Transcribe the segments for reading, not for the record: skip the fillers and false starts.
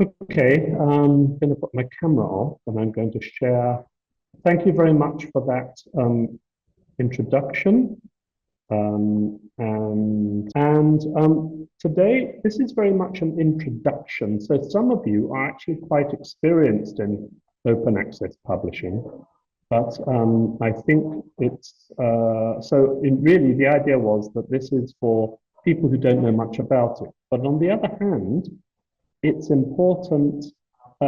Okay, I'm going to put my camera off and I'm going to share. Thank you very much for that introduction. And today, this is very much an introduction. So some of you are actually quite experienced in open access publishing, but I think it's, really the idea was that this is for people who don't know much about it. But on the other hand, it's important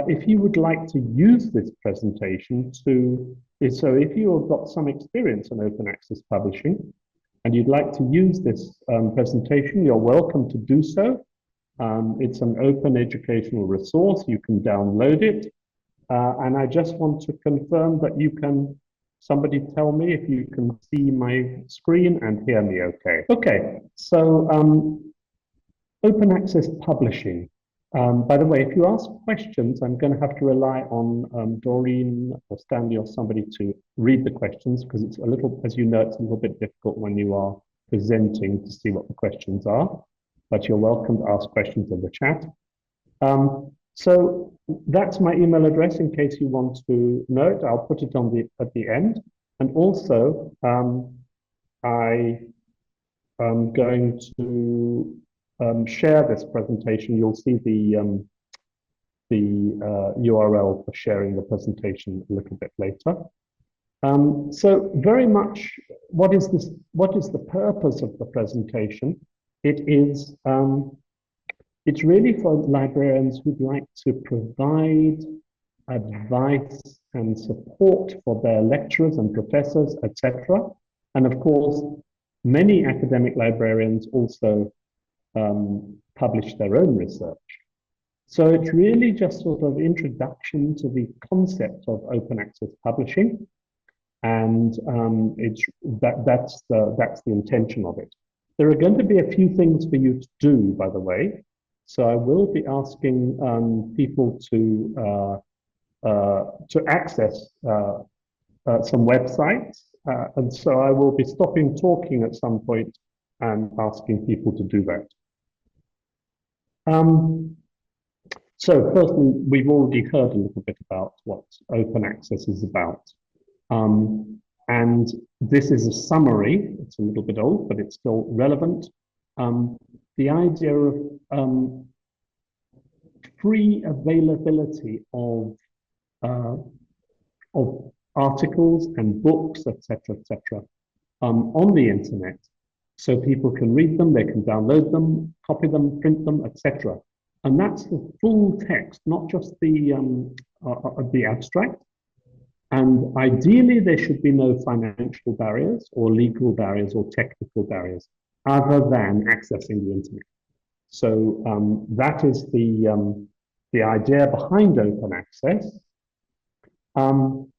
if you would like to use this presentation so if you have got some experience in open access publishing and you'd like to use this presentation, you're welcome to do so. It's an open educational resource. You can download it. And I just want to confirm that somebody tell me if you can see my screen and hear me okay. Okay, so open access publishing. By the way, if you ask questions, I'm going to have to rely on Doreen or Stanley or somebody to read the questions because it's a little, as you know, it's a little bit difficult when you are presenting to see what the questions are, but you're welcome to ask questions in the chat. So that's my email address in case you want to know it. I'll put it on at the end. And also, I am going to share this presentation. You'll see the URL for sharing the presentation a little bit later. So very much, what is the purpose of the presentation? It's really for librarians who'd like to provide advice and support for their lecturers and professors, etc. And of course, many academic librarians also publish their own research. So it's really just sort of introduction to the concept of open access publishing, and that's the intention of it. There are going to be a few things for you to do, by the way. So I will be asking people to access some websites, and so I will be stopping talking at some point and asking people to do that. So firstly, we've already heard a little bit about what open access is about. And this is a summary. It's a little bit old, but it's still relevant. The idea of free availability of articles and books, etc., on the internet, so people can read them, they can download them, copy them, print them, etc. And that's the full text, not just the abstract. And ideally, there should be no financial barriers or legal barriers or technical barriers other than accessing the internet. So that is the idea behind open access. And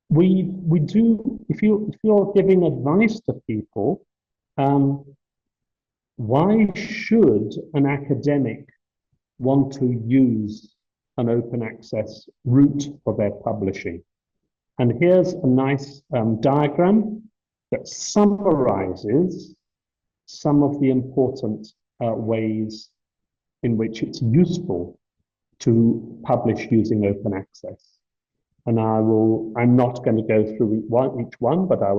we do, if you're giving advice to people, why should an academic want to use an open access route for their publishing? And here's a nice diagram that summarizes some of the important ways in which it's useful to publish using open access. And I'm not going to go through each one, but I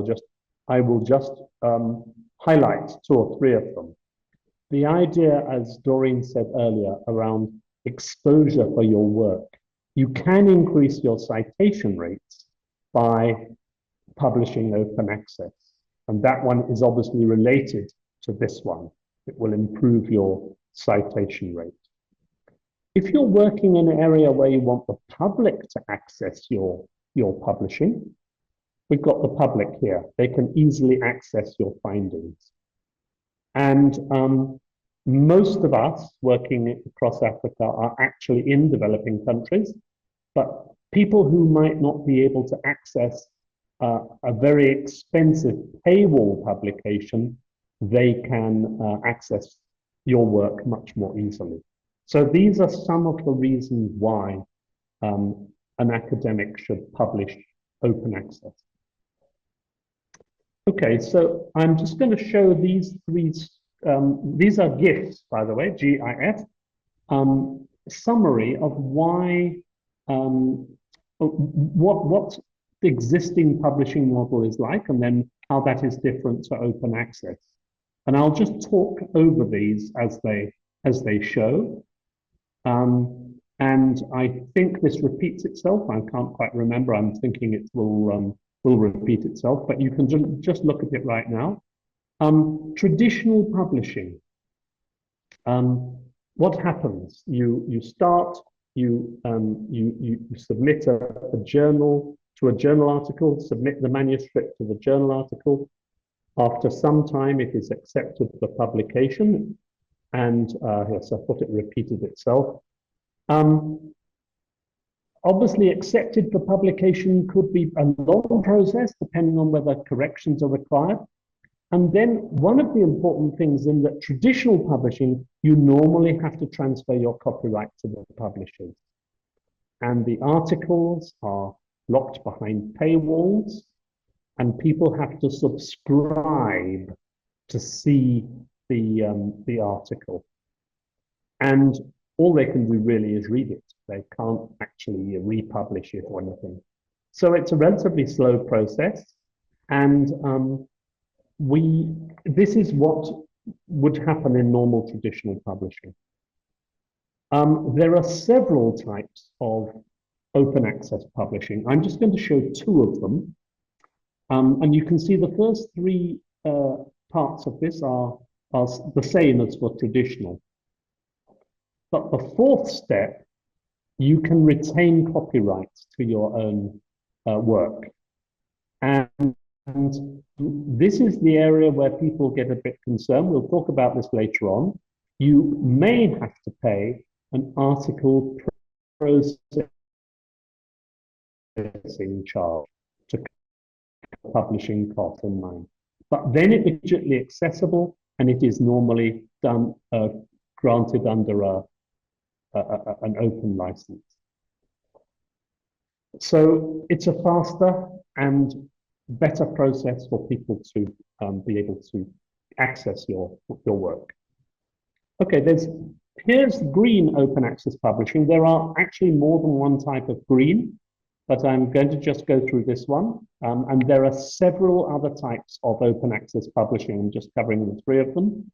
will just highlight two or three of them. The idea, as Doreen said earlier, around exposure for your work. You can increase your citation rates by publishing open access. And that one is obviously related to this one. It will improve your citation rate. If you're working in an area where you want the public to access your publishing, we've got the public here. They can easily access your findings. And most of us working across Africa are actually in developing countries, but people who might not be able to access a very expensive paywall publication, they can access your work much more easily. So these are some of the reasons why an academic should publish open access. Okay, so I'm just going to show these three these are GIFs, by the way, GIF, summary of why, what the existing publishing model is like, and then how that is different to open access. And I'll just talk over these as they show. And I think this repeats itself. I can't quite remember. I'm thinking it will repeat itself, but you can just look at it right now. Traditional publishing. What happens? You start. You submit a journal to a journal article. Submit the manuscript to the journal article. After some time, it is accepted for publication. And yes, I thought it repeated itself. Obviously, accepted for publication could be a long process, depending on whether corrections are required. And then one of the important things in that traditional publishing, you normally have to transfer your copyright to the publishers. And the articles are locked behind paywalls, and people have to subscribe to see the article. And all they can do really is read it. They can't actually republish it or anything. So it's a relatively slow process. And this is what would happen in normal traditional publishing. There are several types of open access publishing. I'm just going to show two of them. And you can see the first three parts of this are the same as for traditional. But the fourth step, you can retain copyrights to your own work. And this is the area where people get a bit concerned. We'll talk about this later on. You may have to pay an article processing charge to publishing cost in mind. But then it's immediately accessible, and it is normally done granted under an open license. So it's a faster and better process for people to be able to access your work. Okay, here's green open access publishing. There are actually more than one type of green, but I'm going to just go through this one. And there are several other types of open access publishing. I'm just covering the three of them.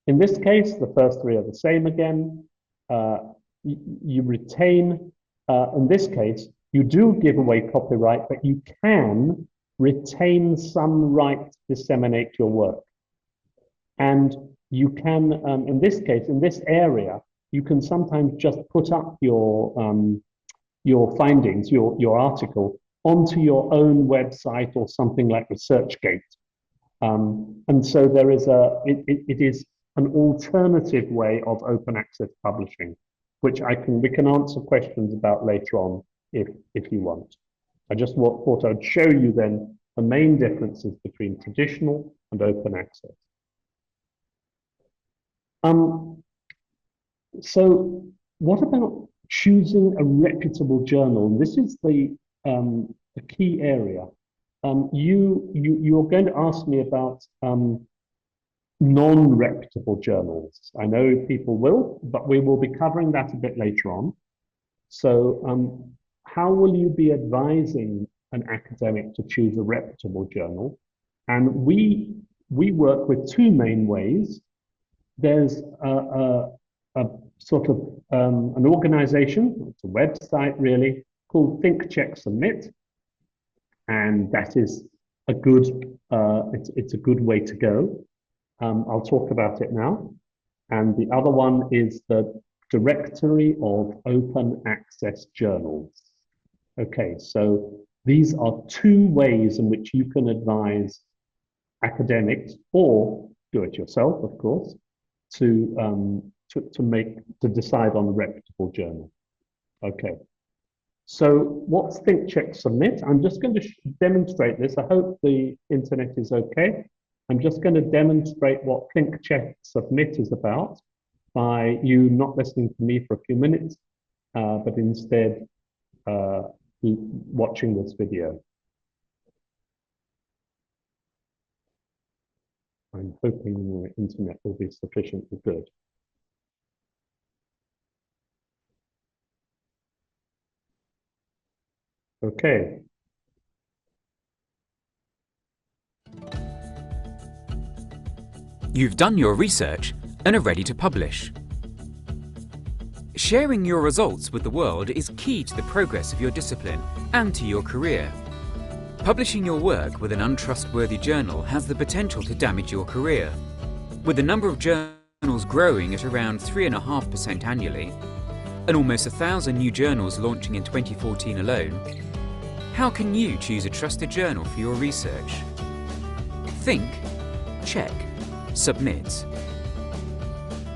In this case, the first three are the same again. You retain, in this case, you do give away copyright, but you can retain some right to disseminate your work. And you can, in this case, in this area, you can sometimes just put up your findings, your article, onto your own website or something like ResearchGate. And so there is it is an alternative way of open access publishing, which we can answer questions about later on if you want. I just thought I'd show you then the main differences between traditional and open access. So what about choosing a reputable journal? This is the key area. You're going to ask me about non-reputable journals. I know people will, but we will be covering that a bit later on. So how will you be advising an academic to choose a reputable journal? And we work with two main ways. There's a sort of an organization, it's a website really, called Think, Check, Submit. And that is a good, it's a good way to go. I'll talk about it now. And the other one is the Directory of Open Access Journals. Okay, so these are two ways in which you can advise academics, or do it yourself, of course, to decide on a reputable journal. Okay. So what's Think, Check, Submit? I'm just going to demonstrate this. I hope the internet is okay. I'm just going to demonstrate what Think, Check, Submit is about by you not listening to me for a few minutes, but instead watching this video. I'm hoping the internet will be sufficiently good. Okay. You've done your research and are ready to publish. Sharing your results with the world is key to the progress of your discipline and to your career. Publishing your work with an untrustworthy journal has the potential to damage your career. With the number of journals growing at around 3.5% annually, and almost 1,000 new journals launching in 2014 alone, how can you choose a trusted journal for your research? Think, check, submit.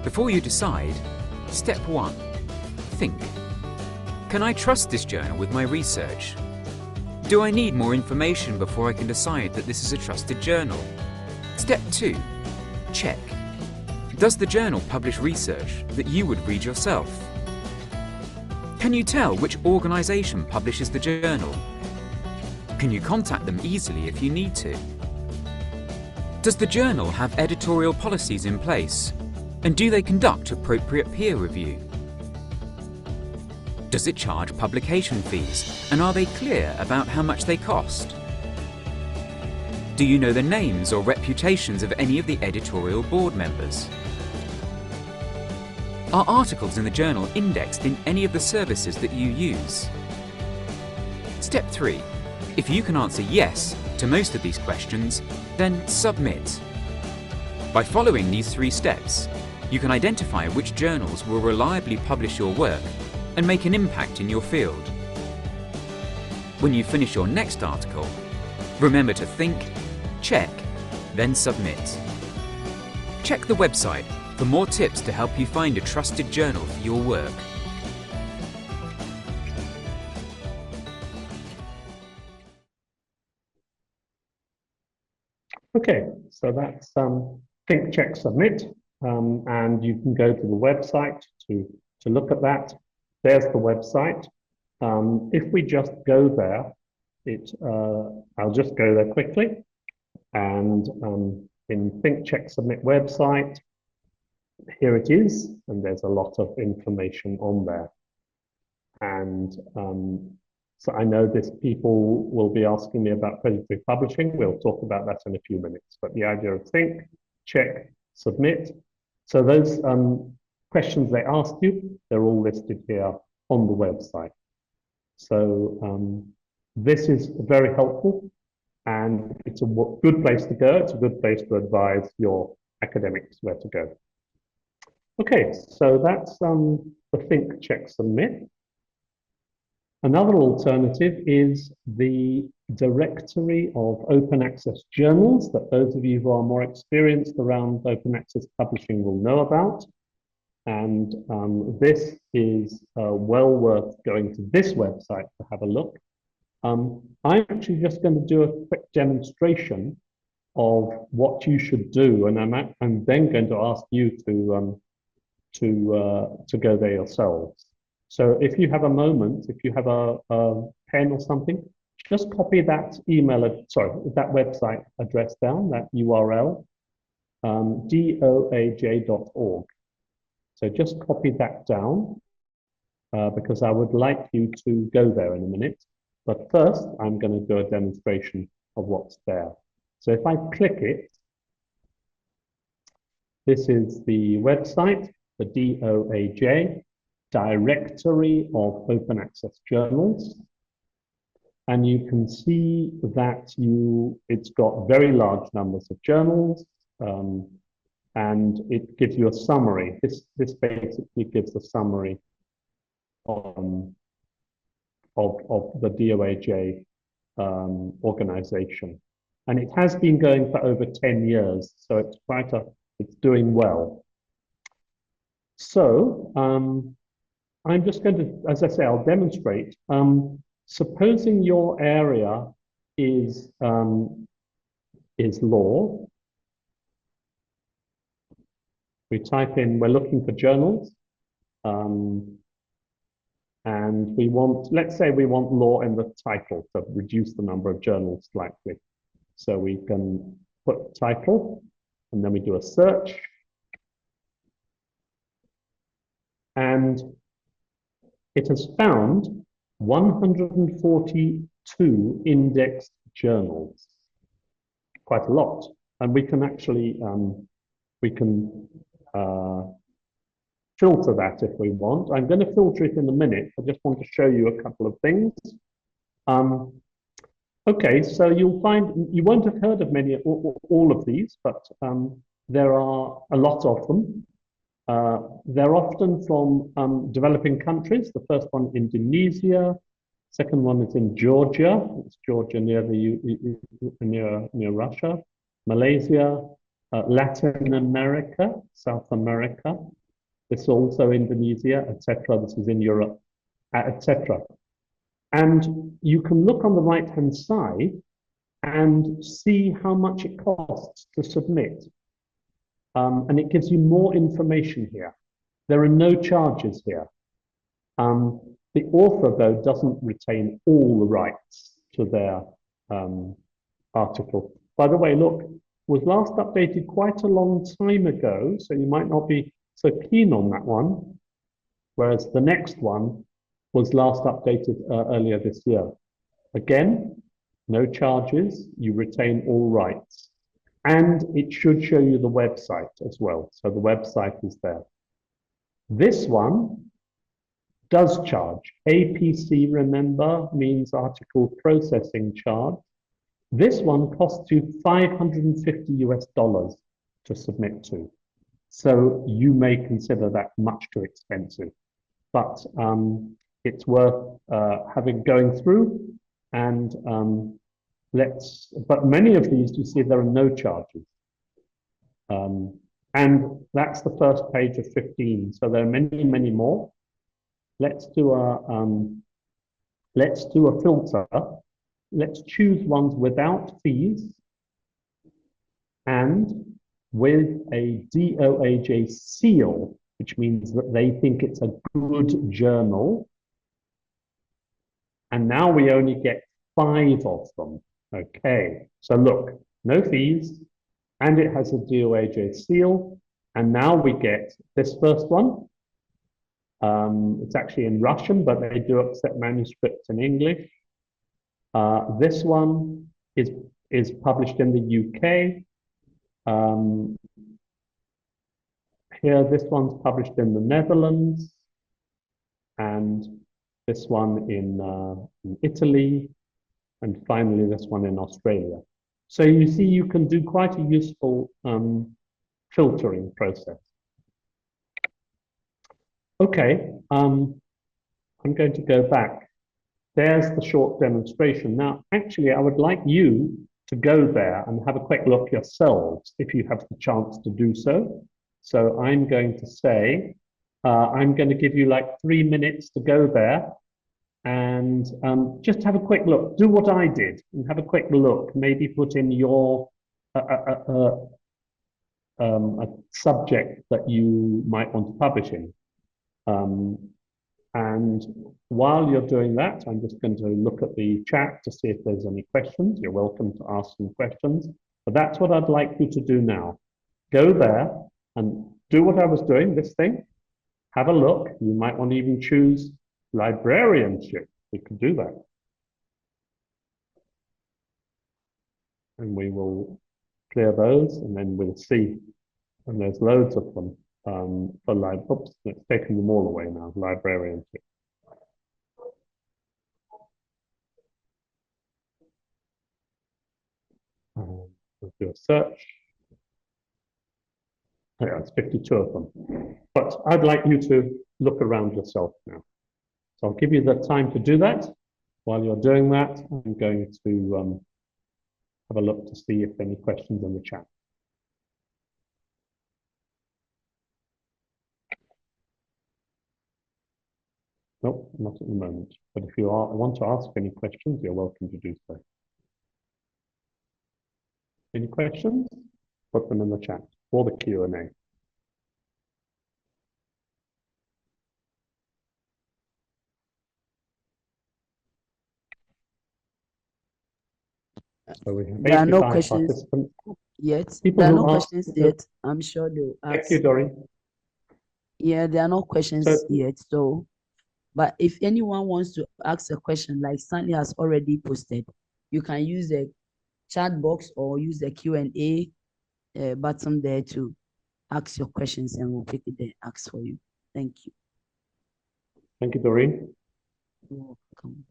Before you decide, step 1. Think. Can I trust this journal with my research? Do I need more information before I can decide that this is a trusted journal? Step 2. Check. Does the journal publish research that you would read yourself? Can you tell which organisation publishes the journal? Can you contact them easily if you need to? Does the journal have editorial policies in place? And do they conduct appropriate peer review? Does it charge publication fees? And are they clear about how much they cost? Do you know the names or reputations of any of the editorial board members? Are articles in the journal indexed in any of the services that you use? Step 3. If you can answer yes to most of these questions, then submit. By following these 3 steps, you can identify which journals will reliably publish your work and make an impact in your field. When you finish your next article, remember to think, check, then submit. Check the website for more tips to help you find a trusted journal for your work. Okay, so that's think, check, submit, and you can go to the website to look at that. There's the website. If we just go there, I'll just go there quickly, and in think, check, submit website, here it is, and there's a lot of information on there. And so I know this people will be asking me about predatory publishing. We'll talk about that in a few minutes. But the idea of think, check, submit. So those questions they asked you, they're all listed here on the website. So this is very helpful, and it's a good place to go. It's a good place to advise your academics where to go. Okay, so that's the think, check, submit. Another alternative is the directory of open access journals that those of you who are more experienced around open access publishing will know about. And this is well worth going to this website to have a look. I'm actually just going to do a quick demonstration of what you should do, and I'm then going to ask you to go there yourselves. So if you have a moment, if you have a pen or something, just copy that that website address down, that URL, doaj.org. So just copy that down because I would like you to go there in a minute. But first, I'm going to do a demonstration of what's there. So if I click it, this is the website, the DOAJ, Directory of Open Access Journals. And you can see that it's got very large numbers of journals, and it gives you a summary. This basically gives a summary of the DOAJ organization. And it has been going for over 10 years, so it's doing well. So I'm just going to, as I say, I'll demonstrate. Supposing your area is law. We type in, we're looking for journals, and we want, let's say we want law in the title to reduce the number of journals slightly. So we can put title, and then we do a search. And it has found 142 indexed journals, quite a lot. And we can actually, filter that if we want. I'm going to filter it in a minute. I just want to show you a couple of things. Okay, so you'll find, you won't have heard of many, all of these, but there are a lot of them. They're often from developing countries. The first one, Indonesia. Second one is in Georgia. It's Georgia near near Russia. Malaysia, Latin America, South America. This is also Indonesia, etc. This is in Europe, etc. And you can look on the right-hand side and see how much it costs to submit. And it gives you more information here. There are no charges here. The author, though, doesn't retain all the rights to their article. By the way, look, was last updated quite a long time ago, so you might not be so keen on that one, whereas the next one was last updated earlier this year. Again, no charges, you retain all rights. And it should show you the website as well. So the website is there. This one does charge. APC, remember, means article processing charge. This one costs you $550 US to submit to. So you may consider that much too expensive. But it's worth going through, and but many of these, you see, there are no charges. And that's the first page of 15. So there are many, many more. Let's do a filter. Let's choose ones without fees and with a DOAJ seal, which means that they think it's a good journal. And now we only get 5 of them. Okay, so look, no fees, and it has a DOAJ seal. And now we get this first one. It's actually in Russian, but they do accept manuscripts in English. This one is published in the UK. Here, this one's published in the Netherlands, and this one in Italy, and finally this one in Australia. So you see, you can do quite a useful filtering process. Okay, I'm going to go back. There's the short demonstration. Now, actually, I would like you to go there and have a quick look yourselves if you have the chance to do so. So I'm going to say, I'm going to give you like 3 minutes to go there and just have a quick look. Do what I did and have a quick look. Maybe put in your a subject that you might want to publish in. And while you're doing that, I'm just going to look at the chat to see if there's any questions. You're welcome to ask some questions. But that's what I'd like you to do now. Go there and do what I was doing, this thing. Have a look. You might want to even choose librarianship. We could do that. And we will clear those, and then we'll see. And there's loads of them. Oops, it's taken them all away now, librarianship. We'll do a search. Yeah, it's 52 of them. But I'd like you to look around yourself now. So I'll give you the time to do that. While you're doing that, I'm going to have a look to see if any questions in the chat. Nope, not at the moment. But if you want to ask any questions, you're welcome to do so. Any questions? Put them in the chat or the Q&A. So we have There are no questions. participants. yet. People There are who no ask, questions yet. I'm sure they'll thank you, ask. Doreen. Yeah, there are no questions So, yet. So, but if anyone wants to ask a question, like Stanley has already posted, you can use the chat box or use the Q&A button there to ask your questions, and we'll pick it there and ask for you. Thank you. thank you, Doreen. You're welcome.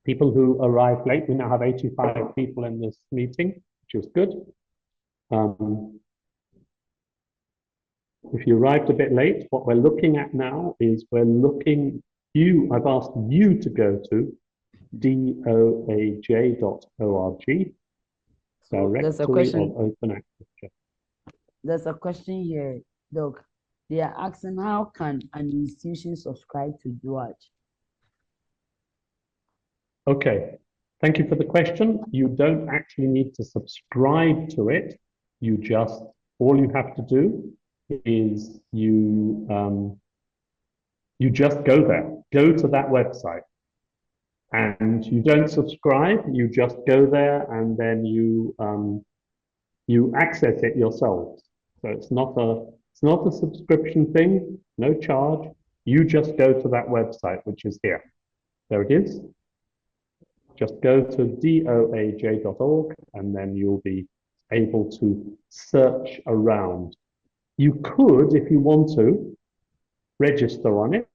People who arrived late, we now have 85 people in this meeting, which is good. If you arrived a bit late, what we're looking at now is I've asked you to go to doaj.org, There's a Directory of question. Open Access. There's a question here, Doc. They are asking, how can an institution subscribe to DOAJ? Okay, thank you for the question. You don't actually need to subscribe to it. All you have to do is you just go there, go to that website, and you don't subscribe. You just go there, and then you access it yourselves. So it's not a subscription thing, no charge. You just go to that website, which is here. There it is. Just go to doaj.org, and then you'll be able to search around. You could, if you want to, register on it,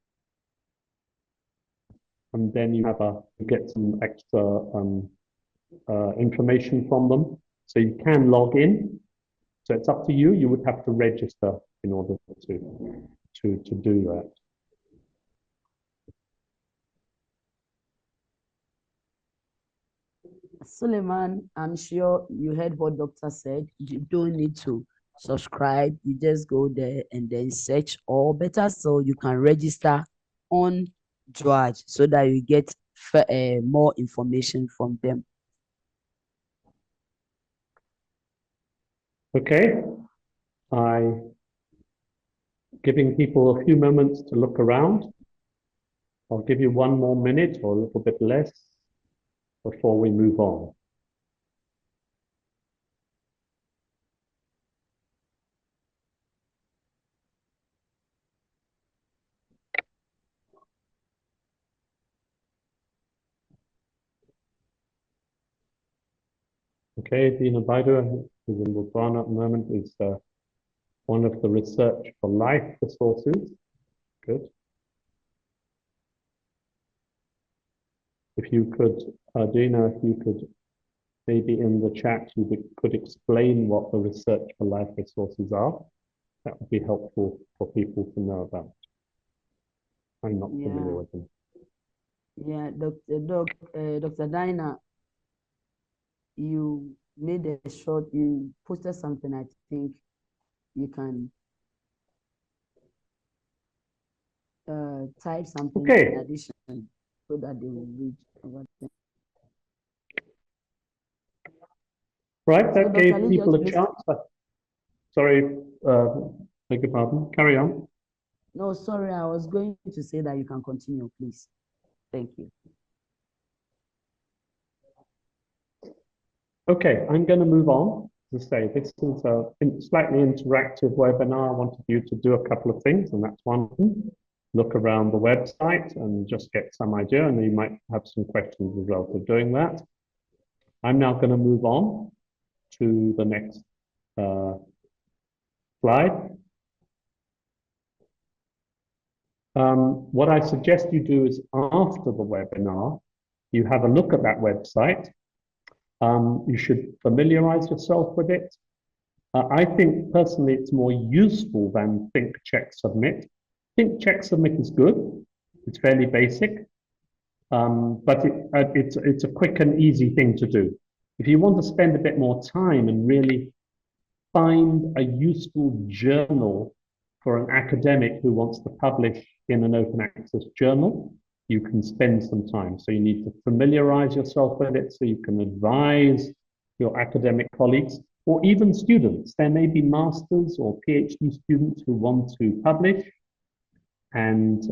and then you get some extra information from them. So you can log in. So it's up to you. You would have to register in order to do that. Suleiman, I'm sure you heard what doctor said. You don't need to subscribe. You just go there and then search, or better so you can register on DOAJ so that you get more information from them. Okay. Giving people a few moments to look around. I'll give you 1 more minute or a little bit less before we move on. Okay, Dina Baidu, who's in Botswana at the moment, is one of the Research for Life resources. Good. If you could, Dina, if you could maybe in the chat, could explain what the Research for Life resources are. That would be helpful for people to know about. I'm not familiar with them. Yeah, Dr. Dina, you made a short, you posted something, I think you can type something in addition so that they will read over them. Right, that So gave people a chance. Sorry, beg your pardon, carry on. No, sorry, I was going to say that you can continue, please. Thank you. Okay, I'm going to move on. As I say, this is a slightly interactive webinar. I wanted you to do a couple of things, and that's one of them. Look around the website and just get some idea, and you might have some questions as well for doing that. I'm now going to move on to the next slide. What I suggest you do is after the webinar, you have a look at that website. You should familiarize yourself with it. I think personally it's more useful than Think, Check, Submit. Think, Check, Submit is good. It's fairly basic, but it's a quick and easy thing to do. If you want to spend a bit more time and really find a useful journal for an academic who wants to publish in an open access journal, you can spend some time. So you need to familiarize yourself with it so you can advise your academic colleagues or even students. There may be masters or PhD students who want to publish. And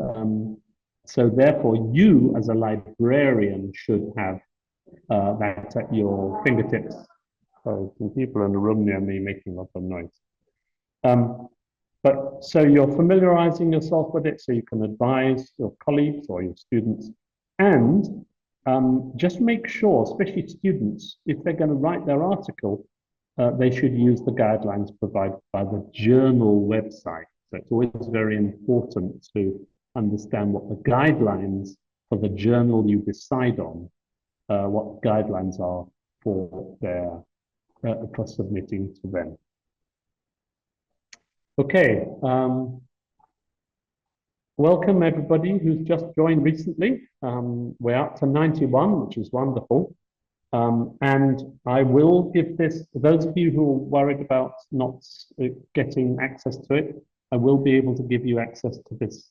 so therefore you as a librarian should have that at your fingertips So some people in the room near me making a lot of noise. But so you're familiarizing yourself with it so you can advise your colleagues or your students. And just make sure, especially students, if they're going to write their article, they should use the guidelines provided by the journal website. So it's always very important to understand what the guidelines for the journal you decide on, what guidelines are for their for submitting to them. Okay, welcome everybody who's just joined recently. We're up to 91, which is wonderful. And I will give this, those of you who are worried about not getting access to it, I will be able to give you access to this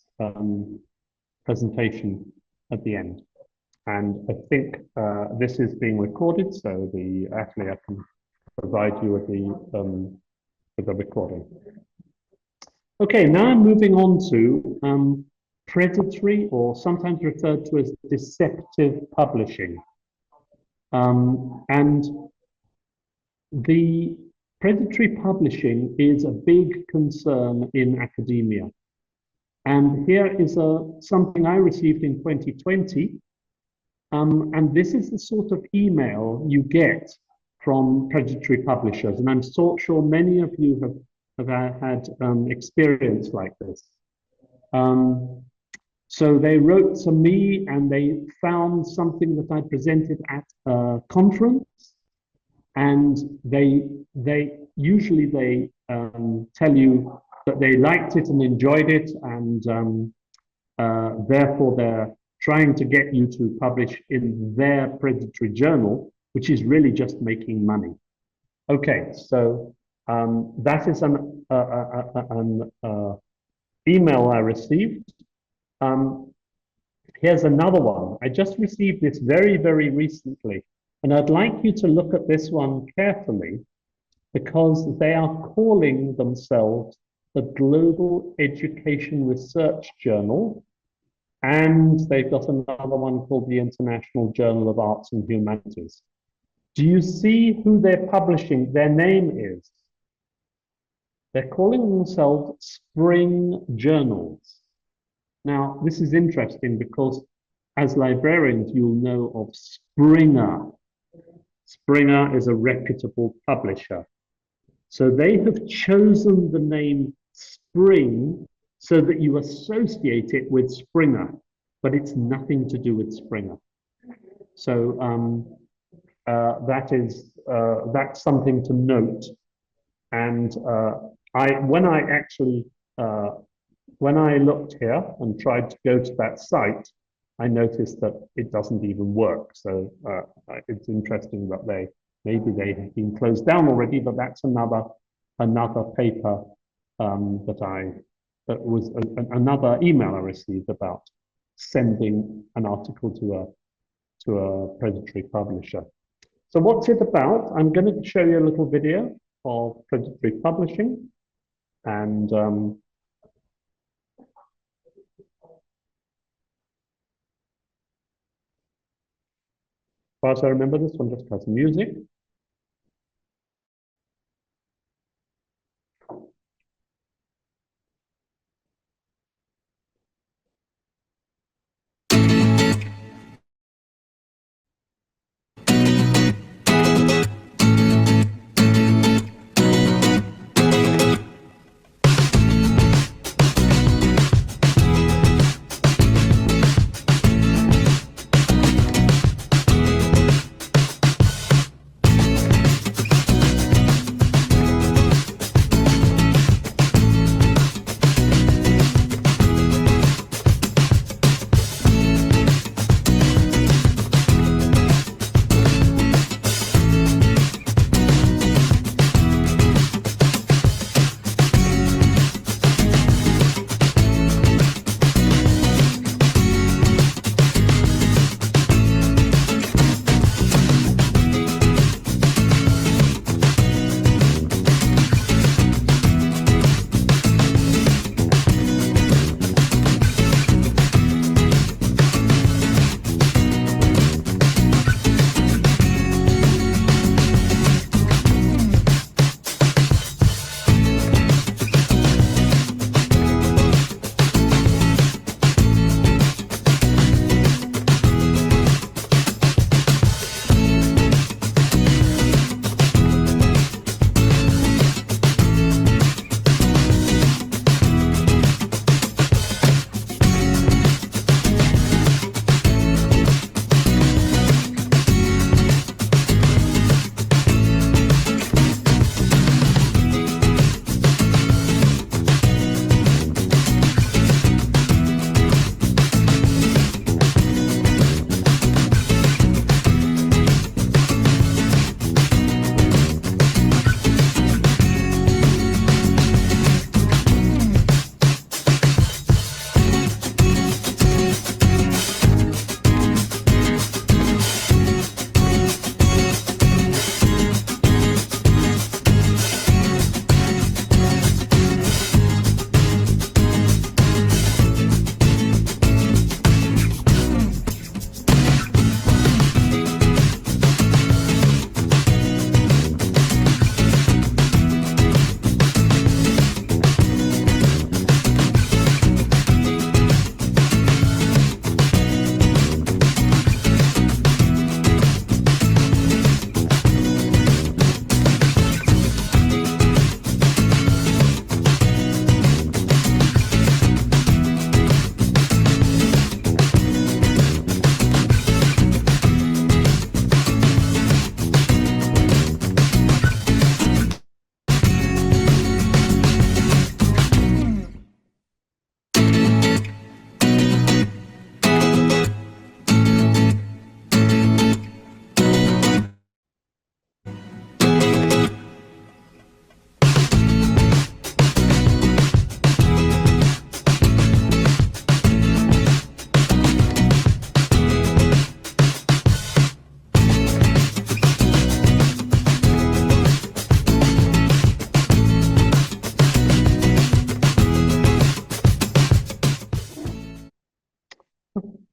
presentation at the end. And I think this is being recorded, so the AfLIA can provide you with the recording. Okay, now I'm moving on to predatory, or sometimes referred to as deceptive publishing. And the predatory publishing is a big concern in academia. And here is something I received in 2020. And this is the sort of email you get from predatory publishers. And I'm sure many of you have had experience like this. So they wrote to me and they found something that I presented at a conference, and they usually tell you that they liked it and enjoyed it, and therefore they're trying to get you to publish in their predatory journal, which is really just making money. Okay, so that is an email I received. Here's another one. I just received this very, very recently, and I'd like you to look at this one carefully because they are calling themselves the Global Education Research Journal, and they've got another one called the International Journal of Arts and Humanities. Do you see who they're publishing? Their name is. They're calling themselves Spring Journals. Now, this is interesting because as librarians, you'll know of Springer. Springer is a reputable publisher. So they have chosen the name Spring so that you associate it with Springer, but it's nothing to do with Springer. So that's something to note. And when I looked here and tried to go to that site, I noticed that it doesn't even work. So it's interesting that maybe they have been closed down already, but that's another paper that was another email I received about sending an article to a predatory publisher. So what's it about? I'm going to show you a little video of predatory publishing, and as far as I remember, this one just has music.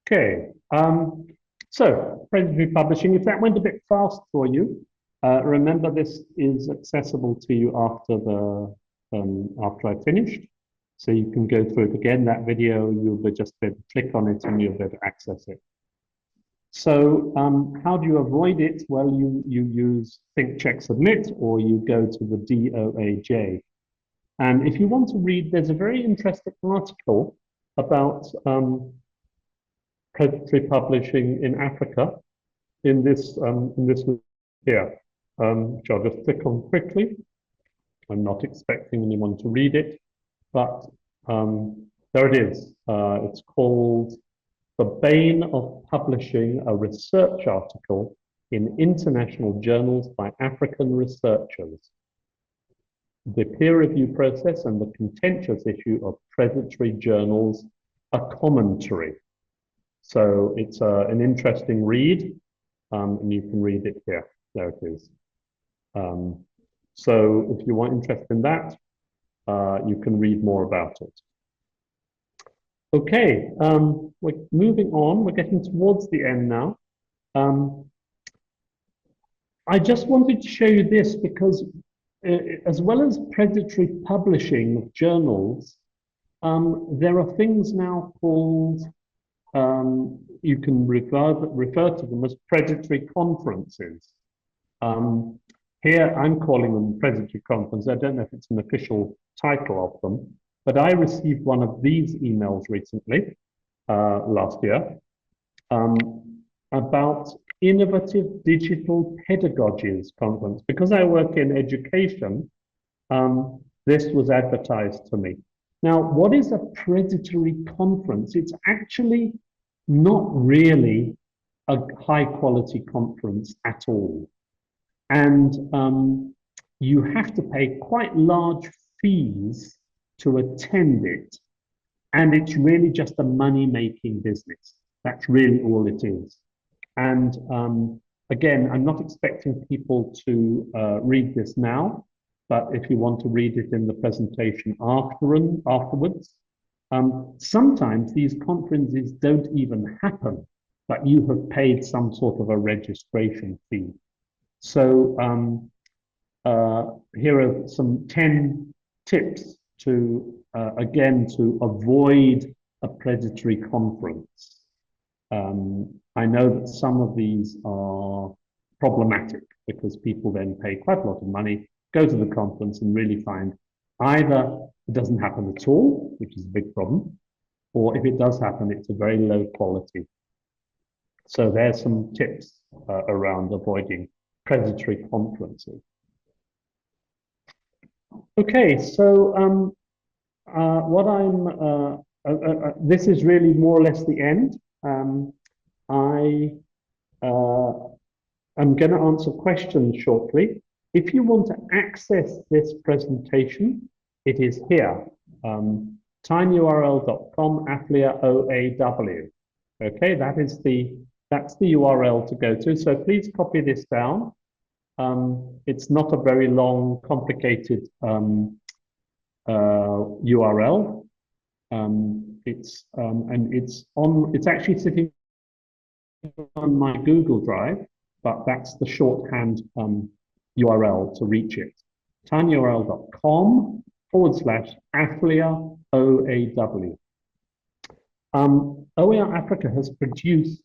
Okay, so predatory publishing, if that went a bit fast for you, remember this is accessible to you after I finished. So you can go through it again, that video, you'll be just be able to click on it and you'll be able to access it. So how do you avoid it? Well, you use Think, Check, Submit, or you go to the DOAJ. And if you want to read, there's a very interesting article about predatory publishing in Africa in this here, which I'll just click on quickly. I'm not expecting anyone to read it, but there it is. It's called "The Bane of Publishing a Research Article in International Journals by African Researchers. The peer review process and the contentious issue of predatory journals, a commentary." So it's an interesting read, and you can read it here. There it is. So if you want interest in that, you can read more about it. Okay, we're moving on. We're getting towards the end now. I just wanted to show you this because as well as predatory publishing of journals, there are things now called, you can refer to them as predatory conferences. Here I'm calling them predatory conferences. I don't know if it's an official title of them, but I received one of these emails recently, last year, about Innovative Digital Pedagogies Conference. Because I work in education, this was advertised to me. Now, what is a predatory conference? It's actually not really a high quality conference at all. And you have to pay quite large fees to attend it. And it's really just a money-making business. That's really all it is. And again, I'm not expecting people to read this now, but if you want to read it in the presentation afterwards, sometimes these conferences don't even happen, but you have paid some sort of a registration fee. So here are some 10 tips to, again, to avoid a predatory conference. I know that some of these are problematic because people then pay quite a lot of money, go to the conference and really find either it doesn't happen at all, which is a big problem, or if it does happen, it's a very low quality. So there's some tips around avoiding predatory conferences. Okay, so this is really more or less the end. I am going to answer questions shortly. If you want to access this presentation, it is here, tinyurl.com AfLIA OAW. Okay, that's the URL to go to. So please copy this down. It's not a very long, complicated URL. It's actually sitting on my Google Drive, but that's the shorthand URL to reach it. tinyurl.com/AfLIA OAW. OER Africa has produced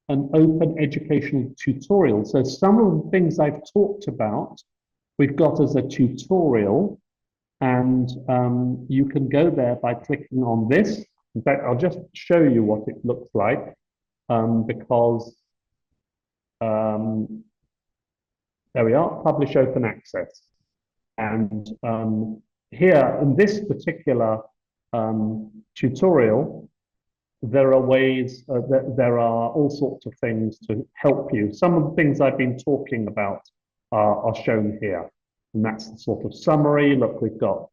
an open educational tutorial. So some of the things I've talked about, we've got as a tutorial, and you can go there by clicking on this. In fact, I'll just show you what it looks like, because there we are, publish open access. And here in this particular tutorial, there are ways, there are all sorts of things to help you. Some of the things I've been talking about are shown here. And that's the sort of summary. Look, we've got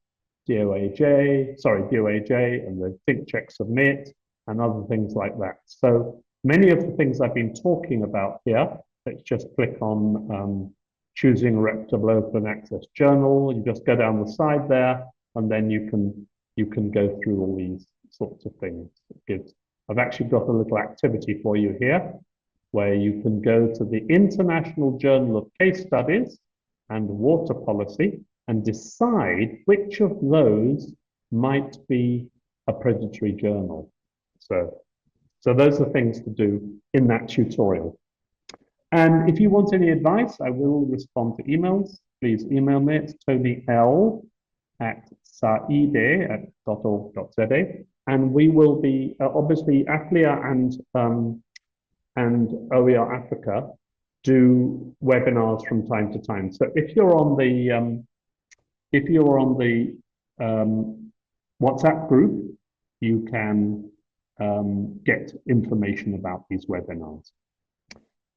DOAJ and the Think, Check, Submit, and other things like that. So many of the things I've been talking about here, let's just click on choosing a reputable open access journal. You just go down the side there, and then you can go through all these sorts of things. It gives I've actually got a little activity for you here, where you can go to the International Journal of Case Studies and Water Policy and decide which of those might be a predatory journal. So those are things to do in that tutorial. And if you want any advice, I will respond to emails. Please email me. It's tonyl@saide.org.za. And we will be, obviously, AfLIA and OER Africa do webinars from time to time. So if you're on the WhatsApp group, you can get information about these webinars.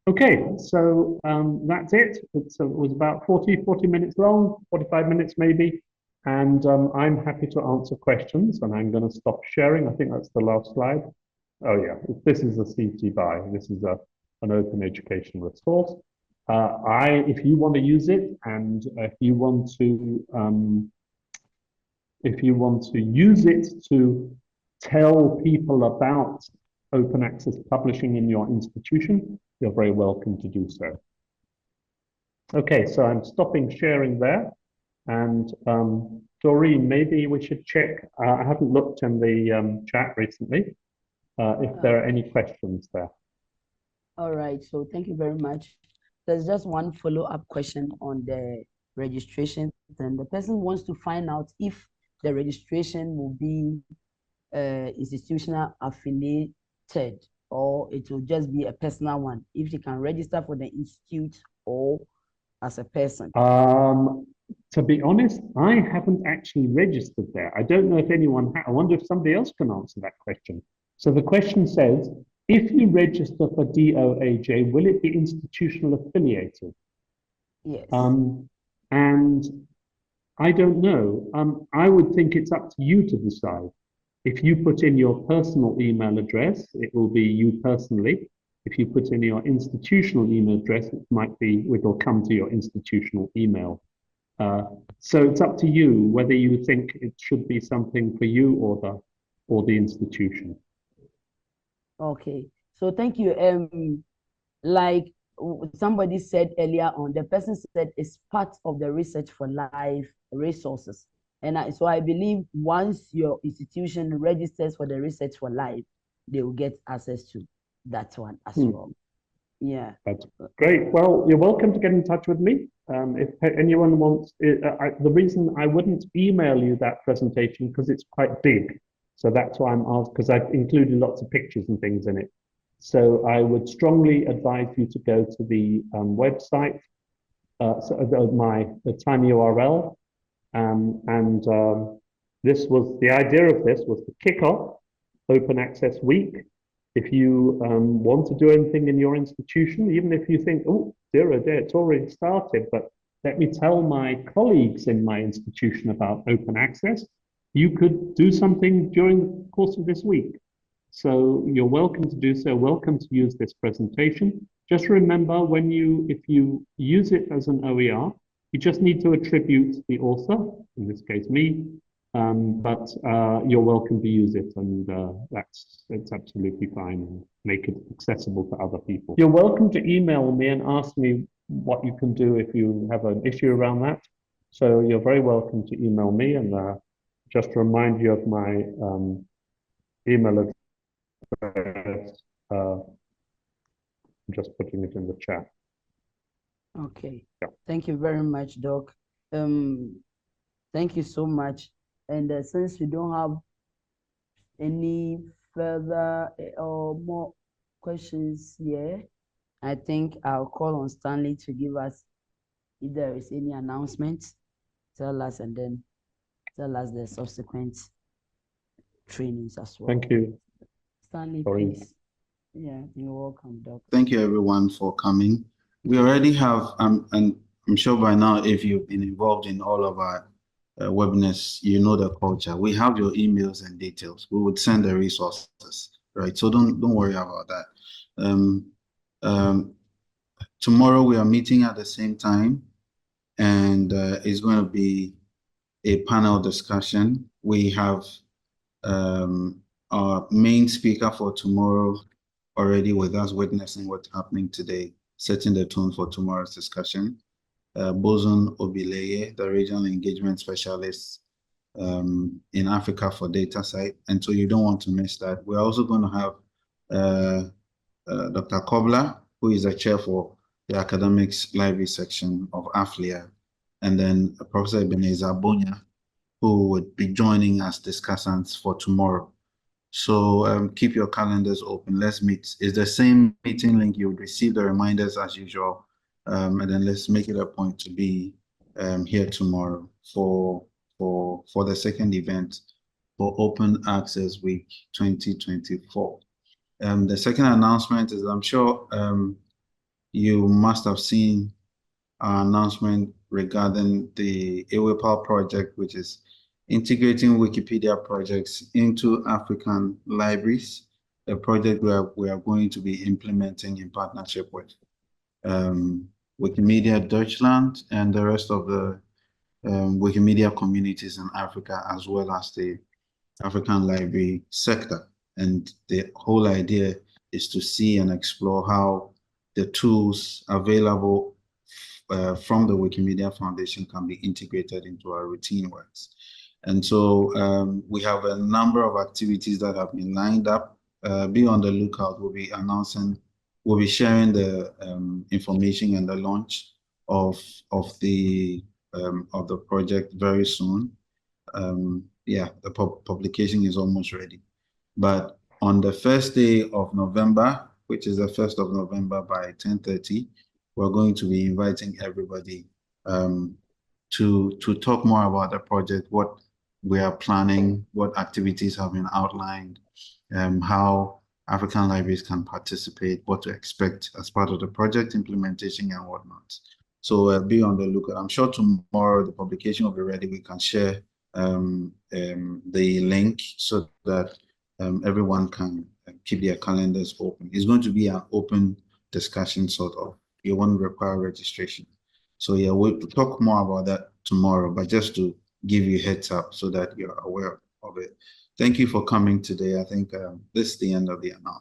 Okay, so that's it. It was about 40 minutes long, 45 minutes maybe. And I'm happy to answer questions, and I'm going to stop sharing. I think that's the last slide. Oh yeah, this is a CT BY. This is an open education resource. If you want to use it, and if you want to use it to tell people about open access publishing in your institution, you're very welcome to do so. Okay, so I'm stopping sharing there. And Doreen, maybe we should check. I haven't looked in the chat recently. If there are any questions there. All right, so thank you very much. There's just one follow-up question on the registration, and the person wants to find out if the registration will be institutional affiliated, or it will just be a personal one, if you can register for the institute or as a person. To be honest, I haven't actually registered there. I don't know if anyone I wonder if somebody else can answer that question. So the question says, if you register for DOAJ, will it be institutional affiliated? Yes. And I don't know. I would think it's up to you to decide. If you put in your personal email address, it will be you personally. If you put in your institutional email address, it will come to your institutional email. So it's up to you whether you think it should be something for you or the institution. Okay, so thank you. Like somebody said earlier on, the person said it's part of the Research for Life resources. And so I believe once your institution registers for the Research for Life, they will get access to that one as well. Yeah. That's great. Well, you're welcome to get in touch with me. If anyone wants, the reason I wouldn't email you that presentation because it's quite big. So that's why I'm asked, because I've included lots of pictures and things in it. So I would strongly advise you to go to the website, the tiny URL. The idea of this was to kick off Open Access Week. If you want to do anything in your institution, even if you think, oh, dear, it's already started, but let me tell my colleagues in my institution about open access, you could do something during the course of this week. So you're welcome to do so, welcome to use this presentation. Just remember, if you use it as an OER, you just need to attribute the author, in this case me, but you're welcome to use it, and it's absolutely fine, and make it accessible to other people. You're welcome to email me and ask me what you can do if you have an issue around that. So you're very welcome to email me, and just to remind you of my email address. I'm just putting it in the chat. Okay. Yeah. Thank you very much, Doc. Thank you so much. And since we don't have any further or more questions here, I think I'll call on Stanley to give us, if there is any announcement, tell us, and then tell us the subsequent trainings as well. Thank you. Stanley, Sorry. please. Yeah, you're welcome, Doc. Thank you, everyone, for coming. We already have, and I'm sure by now, if you've been involved in all of our webinars, you know the culture. We have your emails and details. We would send the resources, right? So don't worry about that. Tomorrow we are meeting at the same time, and it's going to be a panel discussion. We have our main speaker for tomorrow already with us, witnessing what's happening today, setting the tone for tomorrow's discussion. Boson Obileye, the Regional Engagement Specialist in Africa for DataSite. And so you don't want to miss that. We're also going to have Dr. Kobler, who is the chair for the Academics Library section of AfLIA, and then Professor Ebenezer Bonya, who would be joining as discussants for tomorrow. So keep your calendars open. Let's meet. It's the same meeting link. You would receive the reminders as usual. And then let's make it a point to be here tomorrow for the second event for Open Access Week 2024. The second announcement is, I'm sure you must have seen our announcement regarding the AWIPAL project, which is integrating Wikipedia projects into African libraries, a project we are going to be implementing in partnership with Wikimedia Deutschland and the rest of the Wikimedia communities in Africa, as well as the African library sector. And the whole idea is to see and explore how the tools available from the Wikimedia Foundation can be integrated into our routine works. And so we have a number of activities that have been lined up. Be on the lookout. We'll be sharing the information and the launch of the project very soon. Yeah, the publication is almost ready. But on the first day of November, which is the 1st of November by 10:30, we're going to be inviting everybody to talk more about the project, what we are planning, what activities have been outlined, how African libraries can participate, what to expect as part of the project implementation and whatnot. So be on the lookout. I'm sure tomorrow the publication will be ready. We can share the link so that everyone can keep their calendars open. It's going to be an open discussion sort of. You won't require registration. So yeah, we'll talk more about that tomorrow, but just to give you a heads up so that you're aware of it. Thank you for coming today. I think this is the end of the announcement.